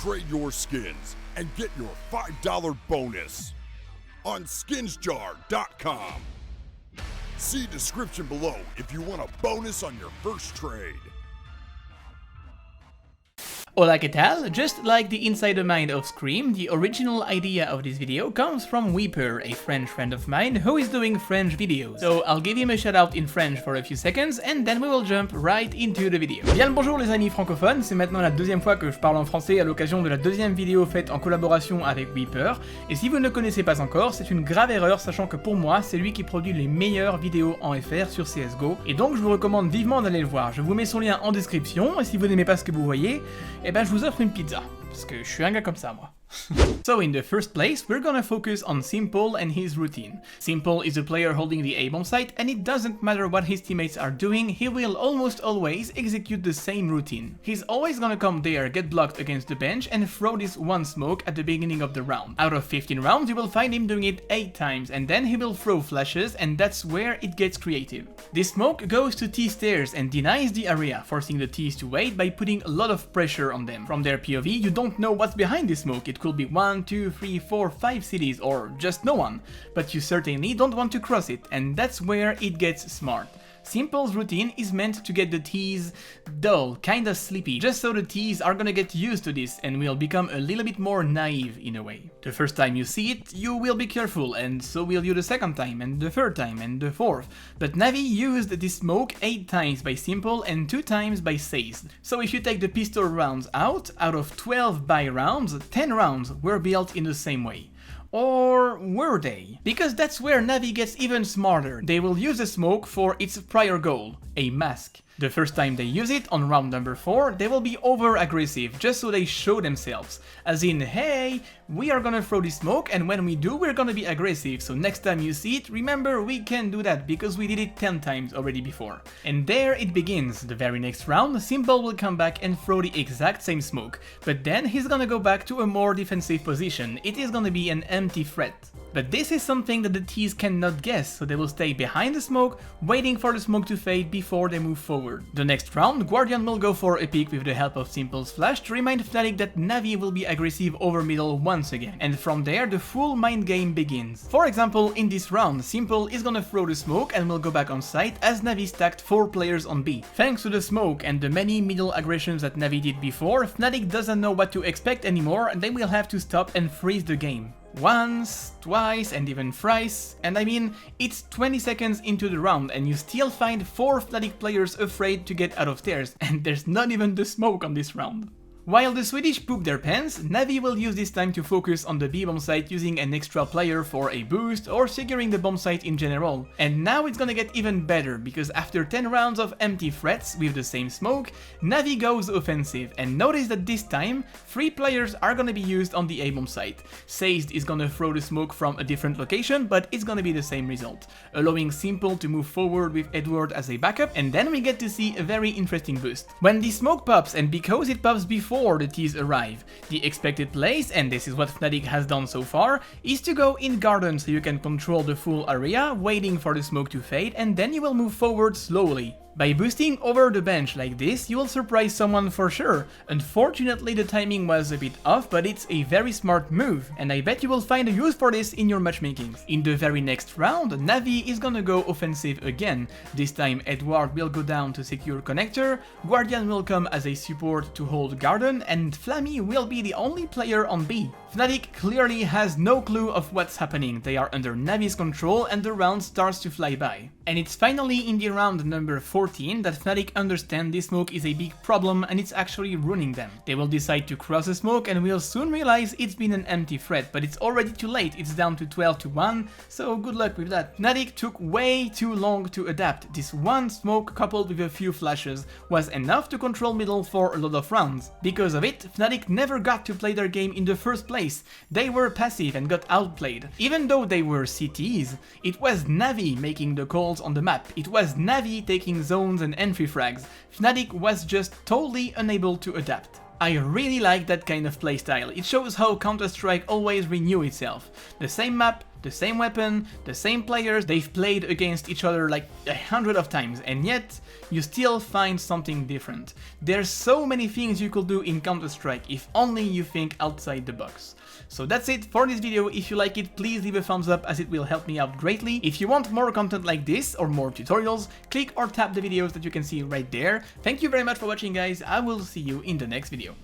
trade your skins and get your $5 bonus on skinsjar.com. See description below if you want a bonus on your first trade. Hola, ¿qué tal? Just like the insider mind of Scream, the original idea of this video comes from Weeper, a French friend of mine who is doing French videos. So I'll give him a shout out in French for a few seconds and then we will jump right into the video. Bien le bonjour les amis francophones, c'est maintenant la deuxième fois que je parle en français à l'occasion de la deuxième vidéo faite en collaboration avec Weeper. Et si vous ne le connaissez pas encore, c'est une grave erreur sachant que pour moi, c'est lui qui produit les meilleures vidéos en FR sur CSGO. Et donc je vous recommande vivement d'aller le voir. Je vous mets son lien en description et si vous n'aimez pas ce que vous voyez, eh ben je vous offre une pizza, parce que je suis un gars comme ça moi. So in the first place, we're gonna focus on Simple and his routine. Simple is a player holding the A-bomb site, and it doesn't matter what his teammates are doing, he will almost always execute the same routine. He's always gonna come there, get blocked against the bench, and throw this one smoke at the beginning of the round. Out of 15 rounds, you will find him doing it 8 times, and then he will throw flashes, and that's where it gets creative. This smoke goes to T stairs and denies the area, forcing the Ts to wait by putting a lot of pressure on them. From their POV, you don't know what's behind this smoke. It could be 1, 2, 3, 4, 5 cities or just no one, but you certainly don't want to cross it, and that's where it gets smart. Simple's routine is meant to get the Ts dull, kinda sleepy, just so the Ts are gonna get used to this and will become a little bit more naive in a way. The first time you see it, you will be careful, and so will you the second time, and the third time, and the fourth. But Navi used this smoke 8 times by Simple and 2 times by Sazed. So if you take the pistol rounds out of 12 buy rounds, 10 rounds were built in the same way. Or were they? Because that's where Navi gets even smarter. They will use the smoke for its prior goal, a mask. The first time they use it, on round number 4, they will be over-aggressive, just so they show themselves. As in, hey, we are gonna throw this smoke, and when we do, we're gonna be aggressive, so next time you see it, remember we can do that, because we did it 10 times already before. And there it begins. The very next round, Simple will come back and throw the exact same smoke, but then he's gonna go back to a more defensive position. It is gonna be an empty threat. But this is something that the Ts cannot guess, so they will stay behind the smoke, waiting for the smoke to fade before they move forward. The next round, Guardian will go for a peek with the help of Simple's flash to remind Fnatic that Navi will be aggressive over middle once again, and from there the full mind game begins. For example, in this round, Simple is gonna throw the smoke and will go back on site as Navi stacked 4 players on B. Thanks to the smoke and the many middle aggressions that Navi did before, Fnatic doesn't know what to expect anymore and they will have to stop and freeze the game. Once, twice, and even thrice, and I mean, it's 20 seconds into the round and you still find 4 Fnatic players afraid to get out of stairs, and there's not even the smoke on this round. While the Swedish poop their pants, Navi will use this time to focus on the B-bomb site using an extra player for a boost or securing the bomb site in general. And now it's gonna get even better, because after 10 rounds of empty threats with the same smoke, Navi goes offensive, and notice that this time, 3 players are gonna be used on the A-bomb site. Sazed is gonna throw the smoke from a different location, but it's gonna be the same result, allowing Simple to move forward with Edward as a backup, and then we get to see a very interesting boost. When the smoke pops, and because it pops before the Ts arrive, the expected place, and this is what Fnatic has done so far, is to go in garden so you can control the full area, waiting for the smoke to fade, and then you will move forward slowly. By boosting over the bench like this, you will surprise someone for sure. Unfortunately, the timing was a bit off, but it's a very smart move, and I bet you will find a use for this in your matchmakings. In the very next round, Navi is gonna go offensive again. This time, Edward will go down to secure connector, Guardian will come as a support to hold garden, and Flammy will be the only player on B. Fnatic clearly has no clue of what's happening. They are under Navi's control and the round starts to fly by. And it's finally in the round number 14 that Fnatic understand this smoke is a big problem and it's actually ruining them. They will decide to cross the smoke and will soon realize it's been an empty threat, but it's already too late. It's down to 12-1, so good luck with that. Fnatic took way too long to adapt. This one smoke coupled with a few flashes was enough to control middle for a lot of rounds. Because of it, Fnatic never got to play their game in the first place. They were passive and got outplayed. Even though they were CTs, it was Navi making the calls on the map. It was Navi taking zones and entry frags. Fnatic was just totally unable to adapt. I really like that kind of playstyle. It shows how Counter-Strike always renew itself. The same map, the same weapon, the same players, they've played against each other like 100 of times, and yet you still find something different. There's so many things you could do in Counter-Strike if only you think outside the box. So that's it for this video. If you like it, please leave a thumbs up as it will help me out greatly. If you want more content like this or more tutorials, click or tap the videos that you can see right there. Thank you very much for watching, guys. I will see you in the next video.